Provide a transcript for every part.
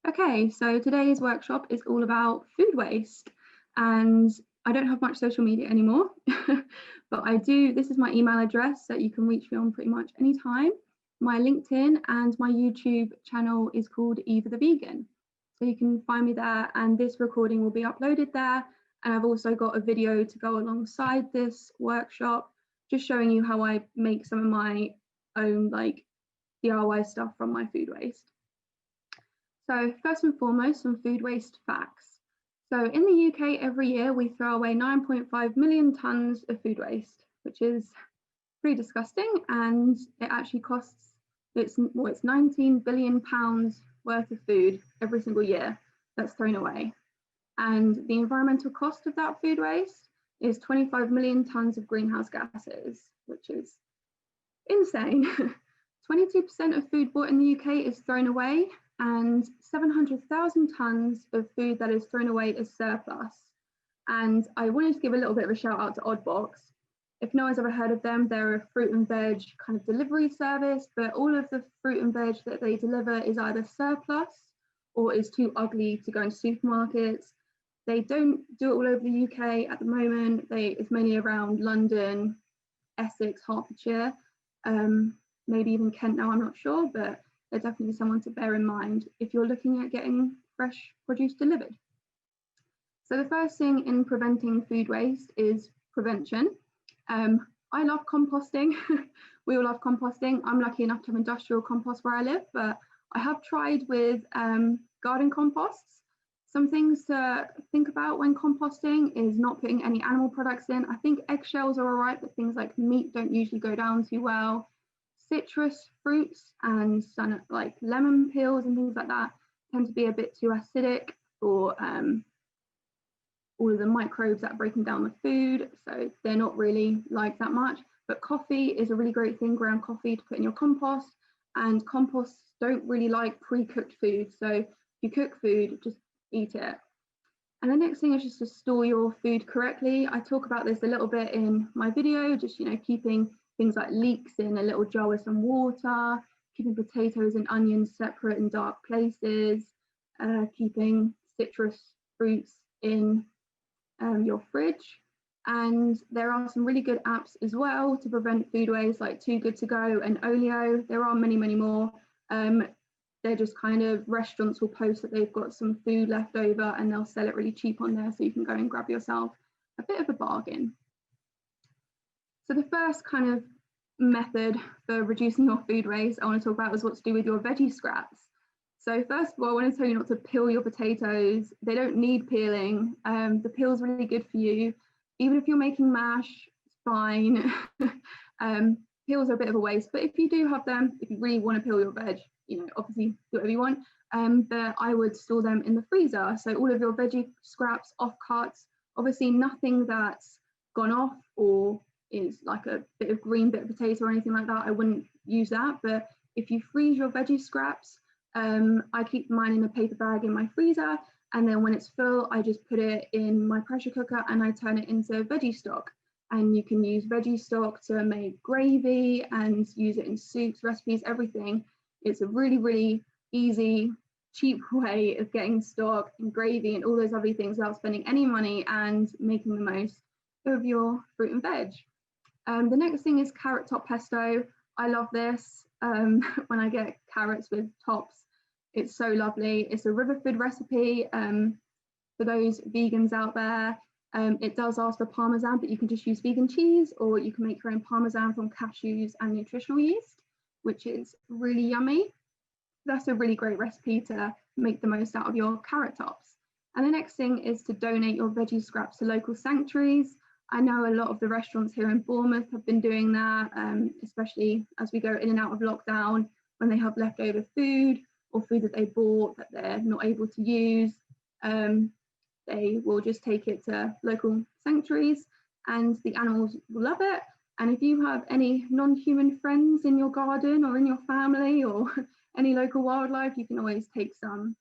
Okay, so today's workshop is all about food waste, and I don't have much social media anymore, but I do. This is my email address that you can reach me on pretty much any time. My LinkedIn and my YouTube channel is called Eva the Vegan. So you can find me there, and this recording will be uploaded there. And I've also got a video to go alongside this workshop, just showing you how I make some of my own DIY stuff from my food waste. So first and foremost, some food waste facts. So in the UK, every year we throw away 9.5 million tonnes of food waste, which is pretty disgusting, and it actually costs, it's 19 billion pounds worth of food every single year that's thrown away. And the environmental cost of that food waste is 25 million tonnes of greenhouse gases, which is insane. 22% of food bought in the UK is thrown away, and 700,000 tonnes of food that is thrown away is surplus. And I wanted to give a little bit of a shout out to Oddbox. If no one's ever heard of them, they're a fruit and veg kind of delivery service, but all of the fruit and veg that they deliver is either surplus or is too ugly to go into supermarkets. They don't do it all over the UK at the moment. It's mainly around London, Essex, Hertfordshire, maybe even Kent now, I'm not sure, but they're definitely someone to bear in mind if you're looking at getting fresh produce delivered. So the first thing in preventing food waste is prevention. I love composting. We all love composting. I'm lucky enough to have industrial compost where I live, but I have tried with garden composts. Some things to think about when composting is not putting any animal products in. I think eggshells are all right, but things like meat don't usually go down too well. Citrus fruits and some like lemon peels and things like that tend to be a bit too acidic for all of the microbes that are breaking down the food, so they're not really liked that much. But coffee is a really great thing, ground coffee, to put in your compost, and composts don't really like pre-cooked food, so if you cook food, just eat it. And the next thing is just to store your food correctly. I talk about this a little bit in my video, just keeping things like leeks in a little jar with some water, keeping potatoes and onions separate in dark places, keeping citrus fruits in your fridge. And there are some really good apps as well to prevent food waste, like Too Good To Go and Olio. There are many, many more. They're just kind of, restaurants will post that they've got some food left over and they'll sell it really cheap on there, so you can go and grab yourself a bit of a bargain. So the first kind of method for reducing your food waste I want to talk about is what to do with your veggie scraps. So first of all, I want to tell you not to peel your potatoes. They don't need peeling. The peel's really good for you. Even if you're making mash, it's fine. Peels are a bit of a waste, but if you do have them, if you really want to peel your veg, obviously do whatever you want. But I would store them in the freezer. So all of your veggie scraps, off cuts, obviously nothing that's gone off or is like a bit of green bit of potato or anything like that, I wouldn't use that. But if you freeze your veggie scraps, I keep mine in a paper bag in my freezer, and then when it's full, I just put it in my pressure cooker and I turn it into veggie stock. And you can use veggie stock to make gravy and use it in soups, recipes, everything. It's a really, really easy, cheap way of getting stock and gravy and all those lovely things without spending any money and making the most of your fruit and veg. The next thing is carrot top pesto. I love this when I get carrots with tops. It's so lovely. It's a river food recipe for those vegans out there. It does ask for Parmesan, but you can just use vegan cheese, or you can make your own Parmesan from cashews and nutritional yeast, which is really yummy. That's a really great recipe to make the most out of your carrot tops. And the next thing is to donate your veggie scraps to local sanctuaries. I know a lot of the restaurants here in Bournemouth have been doing that, especially as we go in and out of lockdown, when they have leftover food or food that they bought that they're not able to use. They will just take it to local sanctuaries and the animals will love it. And if you have any non-human friends in your garden or in your family or any local wildlife, you can always take some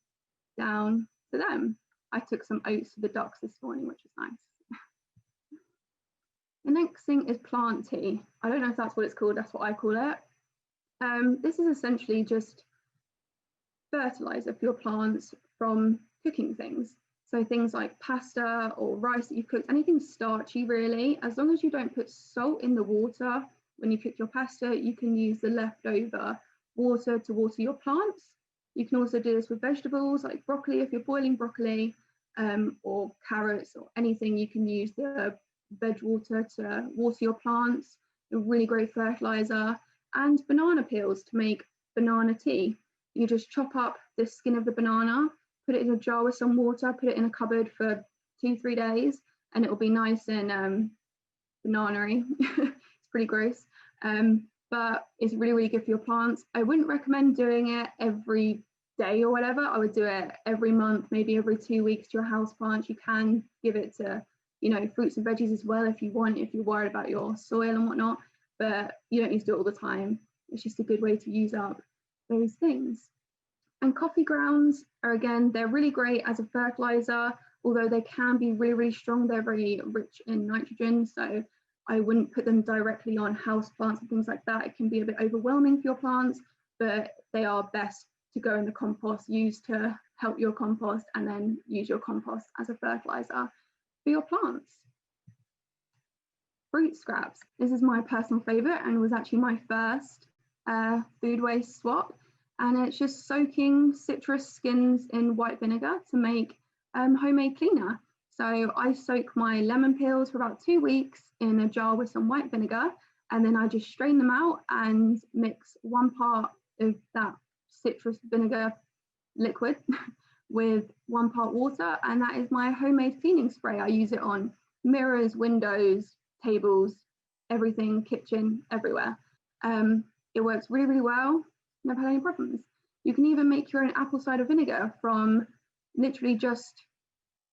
down to them. I took some oats to the ducks this morning, which is nice. The next thing is plant tea. I don't know if that's what it's called, that's what I call it. This is essentially just fertilizer for your plants from cooking things. So things like pasta or rice that you've cooked, anything starchy really, as long as you don't put salt in the water when you cook your pasta, you can use the leftover water to water your plants. You can also do this with vegetables like broccoli, if you're boiling broccoli, or carrots or anything, you can use the veg water to water your plants. A really great fertilizer. And banana peels to make banana tea. You just chop up the skin of the banana, put it in a jar with some water, put it in a cupboard for 2-3 days, and it will be nice and banana-y. It's pretty gross, but it's really, really good for your plants. I wouldn't recommend doing it every day or whatever. I would do it every month, maybe every 2 weeks to your house plants. You can give it to, you know, fruits and veggies as well if you want, if you're worried about your soil and whatnot, but you don't need to do it all the time. It's just a good way to use up those things. And coffee grounds are, again, they're really great as a fertilizer, although they can be really, really strong. They're very rich in nitrogen, so I wouldn't put them directly on house plants and things like that. It can be a bit overwhelming for your plants, but they are best to go in the compost, used to help your compost, and then use your compost as a fertilizer for your plants. Fruit scraps. This is my personal favorite and was actually my first food waste swap. And it's just soaking citrus skins in white vinegar to make homemade cleaner. So I soak my lemon peels for about 2 weeks in a jar with some white vinegar, and then I just strain them out and mix 1 part of that citrus vinegar liquid with 1 part water, and that is my homemade cleaning spray. I use it on mirrors, windows, tables, everything, kitchen, everywhere. It works really, really well. Never had any problems. You can even make your own apple cider vinegar from literally just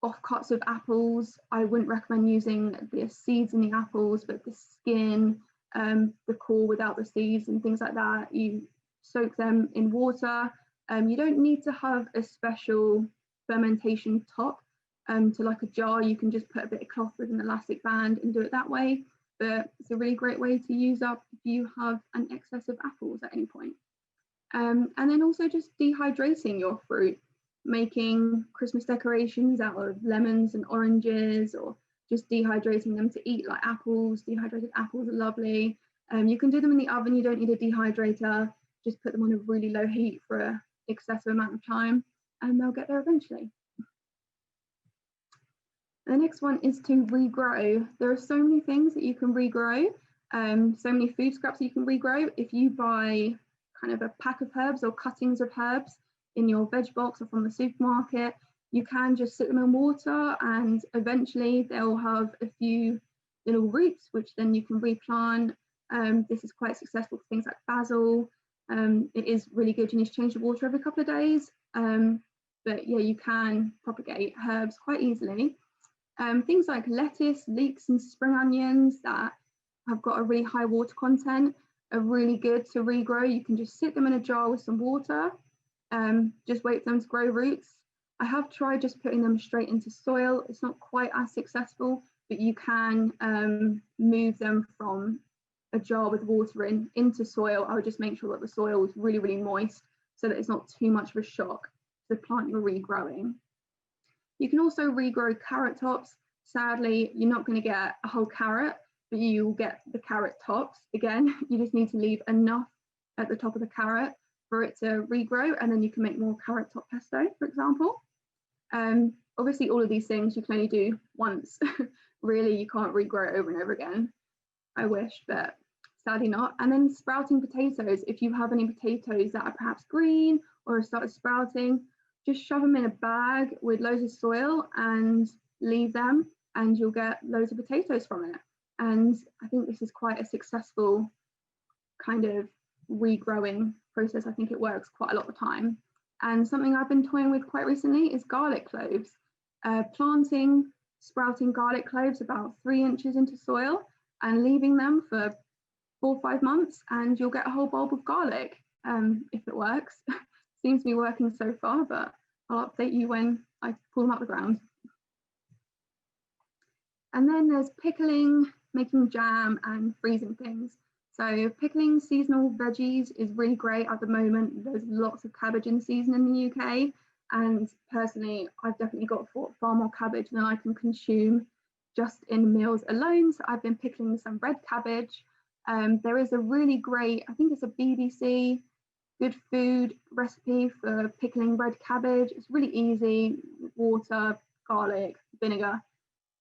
offcuts of apples. I wouldn't recommend using the seeds in the apples, but the skin, the core without the seeds and things like that. You soak them in water. You don't need to have a special fermentation top to like a jar. You can just put a bit of cloth with an elastic band and do it that way. But it's a really great way to use up if you have an excess of apples at any point. And then also just dehydrating your fruit, making Christmas decorations out of lemons and oranges, or just dehydrating them to eat like apples. Dehydrated apples are lovely. You can do them in the oven, you don't need a dehydrator. Just put them on a really low heat for an excessive amount of time and they'll get there eventually. The next one is to regrow. There are so many things that you can regrow, so many food scraps that you can regrow. If you buy kind of a pack of herbs or cuttings of herbs in your veg box or from the supermarket, you can just sit them in water and eventually they'll have a few little roots, which then you can replant. This is quite successful for things like basil. It is really good. You need to change the water every couple of days. But yeah, you can propagate herbs quite easily. Things like lettuce, leeks and spring onions that have got a really high water content are really good to regrow. You can just sit them in a jar with some water, just wait for them to grow roots. I have tried just putting them straight into soil. It's not quite as successful, but you can move them from a jar with water into soil. I would just make sure that the soil is really, really moist so that it's not too much of a shock to the plant you're regrowing. You can also regrow carrot tops. Sadly, you're not going to get a whole carrot, but you'll get the carrot tops. Again, you just need to leave enough at the top of the carrot for it to regrow, and then you can make more carrot top pesto, for example. Obviously, all of these things you can only do once. Really, you can't regrow it over and over again. I wish, but sadly not. And then sprouting potatoes. If you have any potatoes that are perhaps green or have started sprouting, just shove them in a bag with loads of soil and leave them, and you'll get loads of potatoes from it. And I think this is quite a successful kind of regrowing process. I think it works quite a lot of the time. And something I've been toying with quite recently is garlic cloves. Planting sprouting garlic cloves about 3 inches into soil and leaving them for 4 or 5 months, and you'll get a whole bulb of garlic if it works. Seems to be working so far, but I'll update you when I pull them out the ground. And then there's pickling, making jam and freezing things. So pickling seasonal veggies is really great at the moment. There's lots of cabbage in season in the UK, and personally, I've definitely got far more cabbage than I can consume just in meals alone. So I've been pickling some red cabbage. There is a really great, I think it's a BBC good food recipe for pickling red cabbage. It's really easy: water, garlic, vinegar,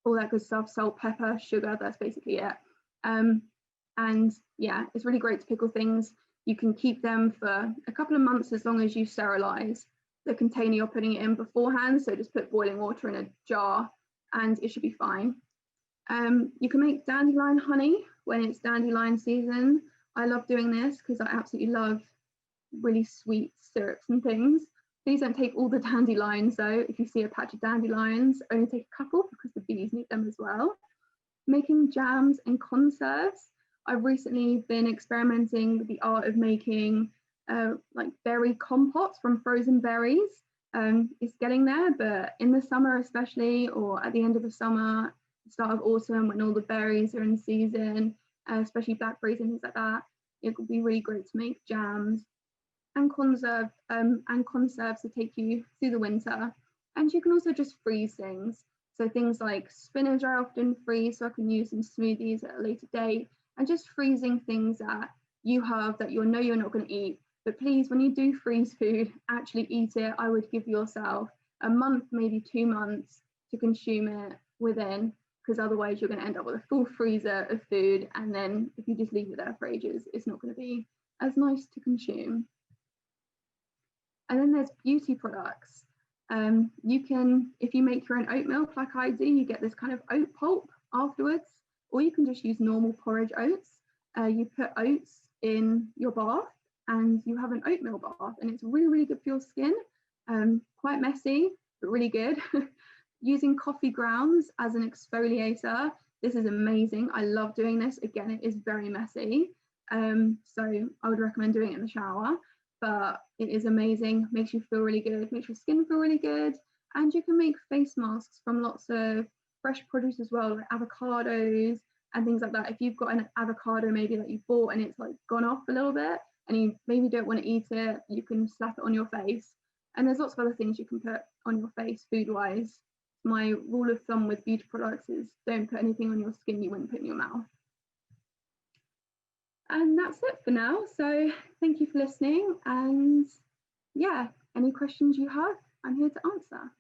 all that good stuff, salt, pepper, sugar, that's basically it. And yeah, it's really great to pickle things. You can keep them for a couple of months as long as you sterilize the container you're putting it in beforehand. So just put boiling water in a jar and it should be fine. You can make dandelion honey when it's dandelion season. I love doing this because I absolutely love really sweet syrups and things. Please don't take all the dandelions though. If you see a patch of dandelions, only take a couple because the bees need them as well. Making jams and conserves. I've recently been experimenting with the art of making like berry compotes from frozen berries. It's getting there, but in the summer especially, or at the end of the summer, start of autumn when all the berries are in season, especially blackberries and things like that, it would be really great to make jams and conserves to take you through the winter. And you can also just freeze things. So things like spinach I often freeze so I can use in smoothies at a later date, and just freezing things that you have that you know you're not going to eat. But please, when you do freeze food, actually eat it. I would give yourself a month, maybe 2 months to consume it within, because otherwise you're going to end up with a full freezer of food. And then if you just leave it there for ages, it's not going to be as nice to consume. And then there's beauty products. You can, if you make your own oat milk like I do, you get this kind of oat pulp afterwards, or you can just use normal porridge oats. You put oats in your bath and you have an oatmeal bath, and it's really, really good for your skin. Quite messy, but really good. Using coffee grounds as an exfoliator, this is amazing. I love doing this. Again, it is very messy. So I would recommend doing it in the shower, but it is amazing. Makes you feel really good, makes your skin feel really good. And you can make face masks from lots of fresh produce as well, like avocados and things like that. If you've got an avocado maybe that you bought and it's like gone off a little bit and you maybe don't want to eat it, you can slap it on your face. And there's lots of other things you can put on your face food-wise. My rule of thumb with beauty products is don't put anything on your skin you wouldn't put in your mouth. And that's it for now. So thank you for listening. And yeah, any questions you have, I'm here to answer.